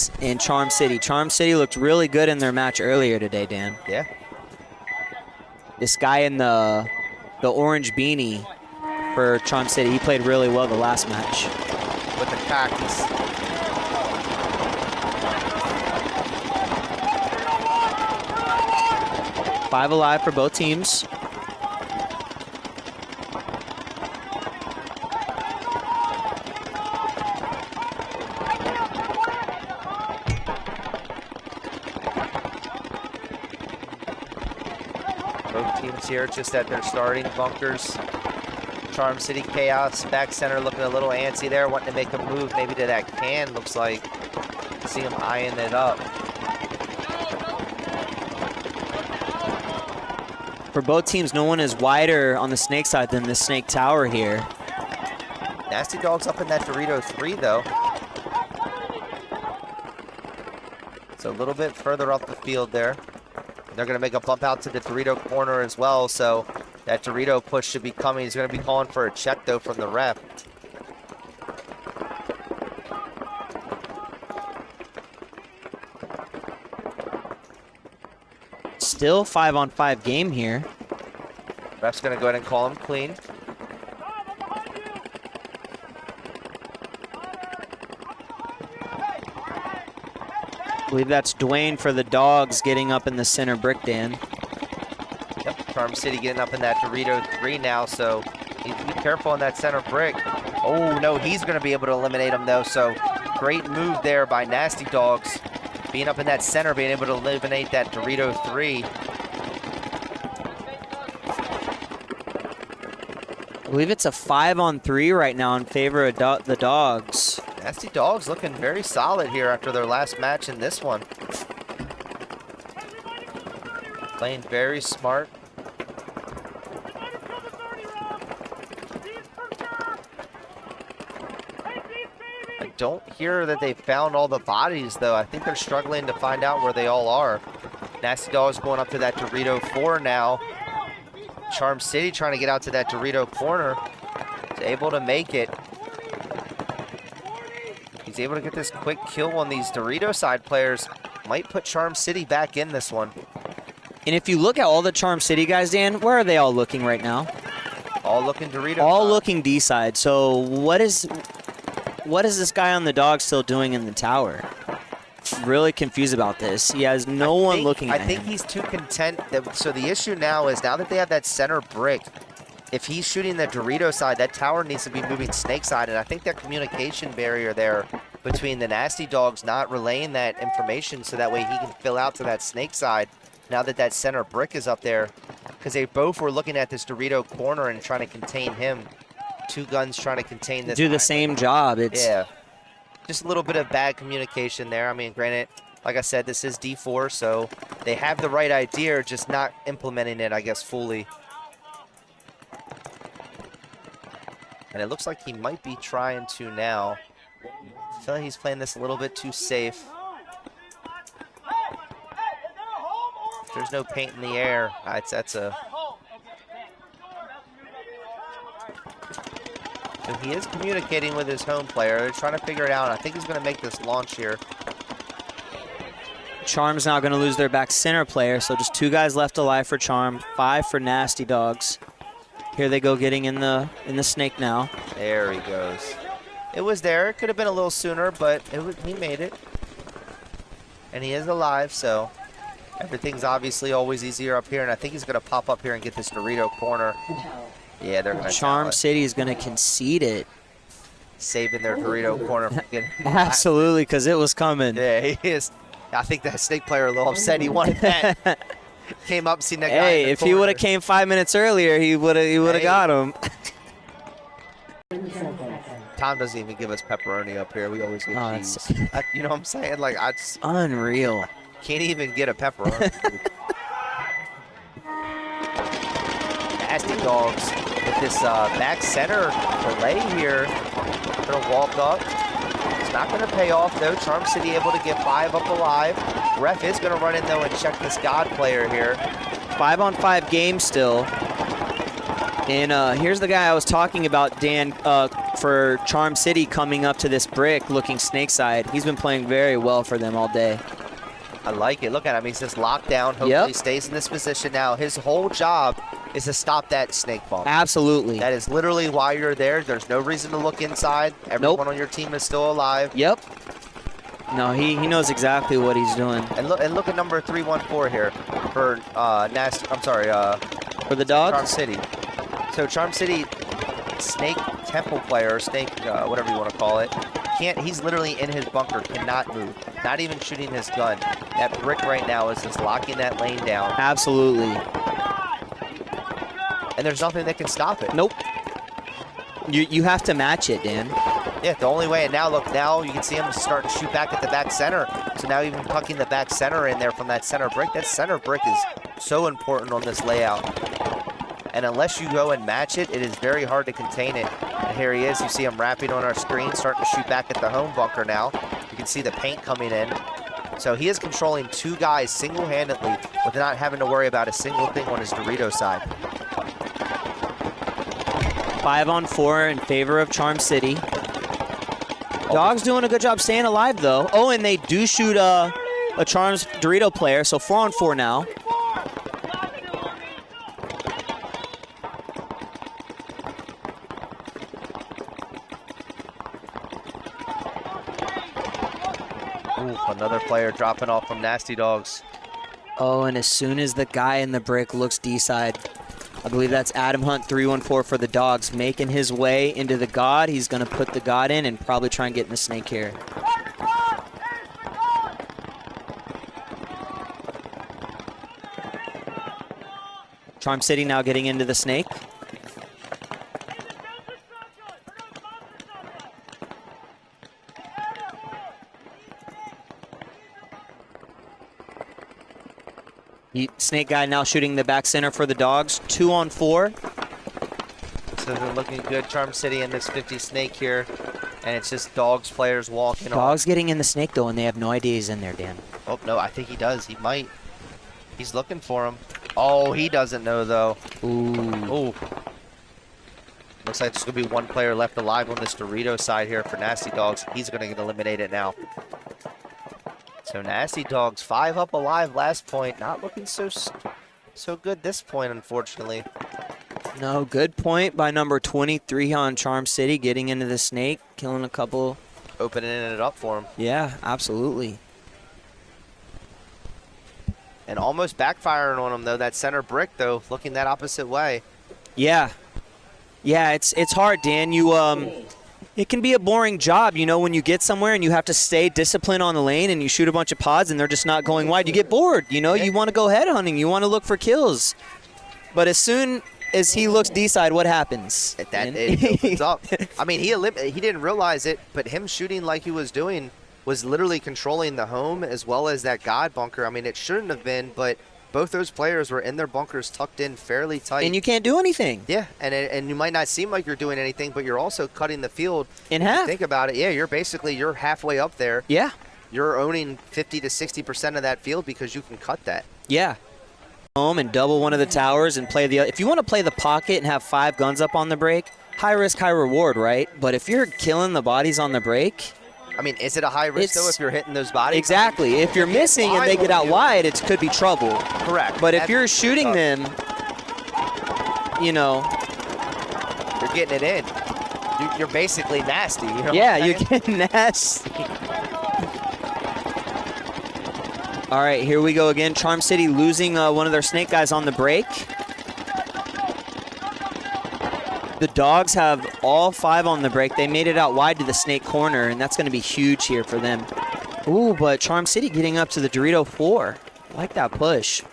Dawgs and Charm City. Charm City looked really good in their match earlier today, Dan. Yeah. This guy in the orange beanie for Charm City, he played really well the last match. With the khakis. 5 alive for both teams. Both teams here just at their starting bunkers. Charm City Chaos back center looking a little antsy there, wanting to make a move maybe to that can, looks like. See him eyeing it up. For both teams, no one is wider on the snake side than the snake tower here. Nasty Dawgs up in that Dorito 3 though. It's a little bit further up the field there. They're going to make a bump out to the Dorito corner as well, so that Dorito push should be coming. He's going to be calling for a check, though, from the ref. Still 5-on-5 game here. Ref's going to go ahead and call him clean. I believe that's Dwayne for the Dawgs getting up in the center brick, Dan. Yep, Charm City getting up in that Dorito 3 now, so need to be careful on that center brick. Oh, no, he's going to be able to eliminate him, though, so great move there by Nasty Dawgs. Being up in that center, being able to eliminate that Dorito 3. I believe it's a 5-on-3 right now in favor of the Dawgs. Nasty Dawgs looking very solid here after their last match in this one. Playing very smart. I don't hear that they found all the bodies, though. I think they're struggling to find out where they all are. Nasty Dawgs going up to that Dorito 4 now. Charm City trying to get out to that Dorito corner. He's able to make it. He's able to get this quick kill on these Dorito side players. Might put Charm City back in this one. And if you look at all the Charm City guys, Dan, where are they all looking right now? All looking Dorito. All looking D side. So what is this guy on the Dawgs still doing in the tower? Really confused about this. He has no one looking at him. I think he's too content. So the issue now is now that they have that center brick, if he's shooting the Dorito side, that tower needs to be moving snake side. And I think that communication barrier there between the Nasty Dawgs not relaying that information so that way he can fill out to that snake side now that that center brick is up there. Because they both were looking at this Dorito corner and trying to contain him. Two guns trying to contain this. Do the same job. Yeah. Just a little bit of bad communication there. I mean, granted, like I said, this is D4, so they have the right idea, just not implementing it, I guess, fully. And it looks like he might be trying to now. I feel like he's playing this a little bit too safe. If there's no paint in the air, that's a... So he is communicating with his home player. They're trying to figure it out. I think he's going to make this launch here. Charm's now going to lose their back center player, so just 2 guys left alive for Charm, 5 for Nasty Dawgs. Here they go getting in the snake now. There he goes. It was there. It could have been a little sooner, but he made it. And he is alive, so everything's obviously always easier up here. And I think he's going to pop up here and get this Dorito corner. Yeah, they're going to Charm City is going to concede it. Saving their Dorito corner from getting... Absolutely, because it was coming. Yeah, he is. I think that snake player a little upset he wanted that. Came up, seen that guy. Hey, if he would have came 5 minutes earlier, he would have got him. Tom doesn't even give us pepperoni up here. We always get cheese. You know what I'm saying? Like, I just unreal. Can't even get a pepperoni. Nasty Dawgs with this back center delay here. Gonna walk up. It's not gonna pay off though. Charm City able to get 5 up alive. Ref is gonna run in though and check this God player here. 5-on-5 game still. And here's the guy I was talking about, Dan, for Charm City coming up to this brick looking snake side. He's been playing very well for them all day. I like it. Look at him. He's just locked down. Hopefully he stays in this position now. His whole job is to stop that snake bump. Absolutely. That is literally why you're there. There's no reason to look inside. Everyone on your team is still alive. Yep. No, he knows exactly what he's doing. And look at number 314 here for for the Dawgs? Charm City. So Charm City Snake Temple player, Snake whatever you want to call it, he's literally in his bunker, cannot move. Not even shooting his gun. That brick right now is just locking that lane down. Absolutely. And there's nothing that can stop it. Nope. You have to match it, Dan. Yeah, the only way, and now look, now you can see him start to shoot back at the back center. So now even pucking the back center in there from that center brick. That center brick is so important on this layout. And unless you go and match it, it is very hard to contain it. And here he is, you see him wrapping on our screen, starting to shoot back at the home bunker now. You can see the paint coming in. So he is controlling two guys single-handedly with not having to worry about a single thing on his Dorito side. 5-on-4 in favor of Charm City. Dawgs doing a good job staying alive, though. Oh, and they do shoot a Charms Dorito player, so 4-on-4 now. Ooh, another player dropping off from Nasty Dawgs. Oh, and as soon as the guy in the brick looks D-side, I believe that's Adam Hunt, 314 for the Dawgs, making his way into the God. He's going to put the God in and probably try and get in the snake here. Charm City now getting into the snake. Snake guy now shooting the back center for the Dawgs. 2-on-4. So they're looking good, Charm City in this 50 snake here. And it's just Dawgs players walking on. Dawgs getting in the snake, though, and they have no idea he's in there, Dan. Oh, no, I think he does. He might. He's looking for him. Oh, he doesn't know, though. Ooh. Ooh. Looks like there's going to be one player left alive on this Dorito side here for Nasty Dawgs. He's going to get eliminated now. So Nasty Dawgs 5 up alive last point. Not looking so good this point, unfortunately. No, good point by number 23 on Charm City, getting into the snake, killing a couple. Opening it up for him. Yeah, absolutely. And almost backfiring on him, though. That center brick, though, looking that opposite way. Yeah. Yeah, it's hard, Dan. It can be a boring job, you know, when you get somewhere and you have to stay disciplined on the lane and you shoot a bunch of pods and they're just not going wide. You get bored, you know. You want to go head hunting. You want to look for kills. But as soon as he looks D-side, what happens? It opens up. I mean, he didn't realize it, but him shooting like he was doing was literally controlling the home as well as that God bunker. I mean, it shouldn't have been, but both those players were in their bunkers tucked in fairly tight. And you can't do anything. Yeah, and you might not seem like you're doing anything, but you're also cutting the field in half. Think about it. Yeah, you're halfway up there. Yeah. You're owning 50 to 60% of that field because you can cut that. Yeah. Home and double one of the towers and play the other. If you want to play the pocket and have 5 guns up on the break, high risk, high reward, right? But if you're killing the bodies on the break, I mean, is it a high risk, though, if you're hitting those bodies? Exactly. If you're missing and they get out wide, it could be trouble. Correct. But if you're shooting them, you know. You're getting it in. You're basically nasty. You know yeah, you get nasty. All right, here we go again. Charm City losing one of their snake guys on the break. The Dawgs have all 5 on the break. They made it out wide to the snake corner, and that's going to be huge here for them. Ooh, but Charm City getting up to the Dorito 4. I like that push.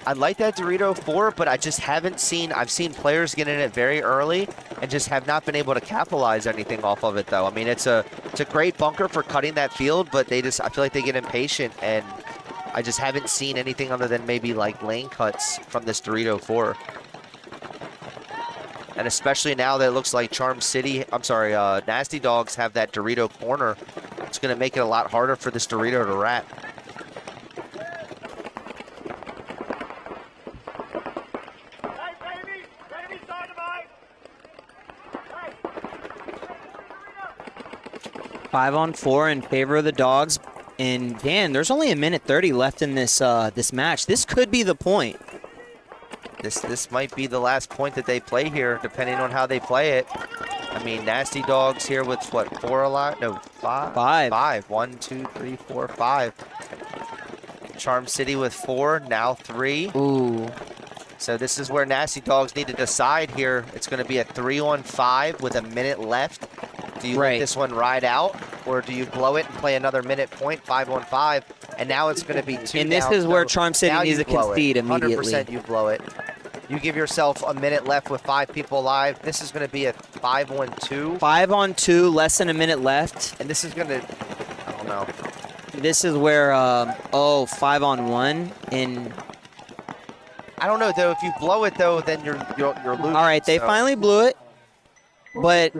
I like that Dorito 4, but I just haven't seen, I've seen players get in it very early and just have not been able to capitalize anything off of it, though. I mean, it's a great bunker for cutting that field, but I feel like they get impatient, and I just haven't seen anything other than maybe like lane cuts from this Dorito 4. And especially now that it looks like Nasty Dawgs have that Dorito corner, it's going to make it a lot harder for this Dorito to wrap. 5-on-4 in favor of the Dawgs. And Dan, there's only 1:30 left in this this match. This could be the point. This might be the last point that they play here, depending on how they play it. I mean, Nasty Dawgs here with what, 4 alive? No, 5. 5. 1, 2, 3, 4, 5. Charm City with 4, now 3. Ooh. So this is where Nasty Dawgs need to decide here. It's going to be a 3-on-5 with a minute left. Do you let this one ride out, or do you blow it and play another minute point, 5-on-5? And now it's going to be 2 And this down, is so where Charm City now needs you to blow concede it. immediately. 100% you blow it. You give yourself a minute left with 5 people alive. This is going to be a 5-on-2. 5-on-2, less than a minute left. And this is going to, I don't know. This is where, 5-on-1 in. I don't know, though. If you blow it, though, then you're losing. All right, they finally blew it. But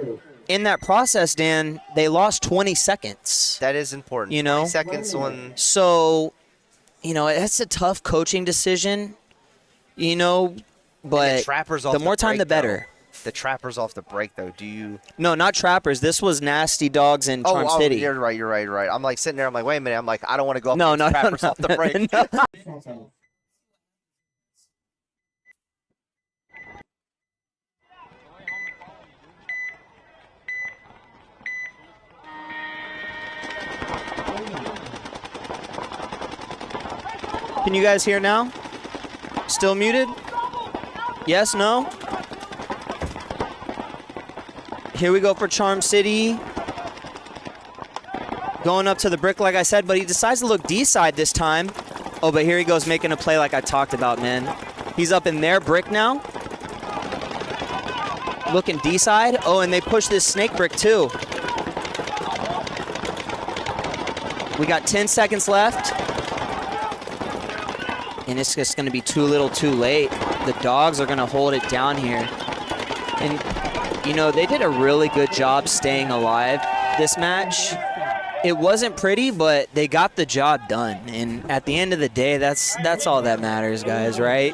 in that process, Dan, they lost 20 seconds. That is important. You know? 20 seconds on. So, you know, that's a tough coaching decision, you know, but the more time, the better. The Trappers off the break, though. Do you? No, not Trappers. This was Nasty Dawgs and Charm City. You're right. I'm like sitting there. I'm like, wait a minute. I'm like, I don't want to go up no, against Trappers off the break. No. Can you guys hear now? Still muted? Yes, no? Here we go for Charm City. Going up to the brick, like I said, but he decides to look D-side this time. Oh, but here he goes making a play like I talked about, man. He's up in their brick now. Looking D-side. Oh, and they push this snake brick too. We got 10 seconds left. And it's just going to be too little too late. The Dawgs are going to hold it down here. And, you know, they did a really good job staying alive this match. It wasn't pretty, but they got the job done. And at the end of the day, that's all that matters, guys, right?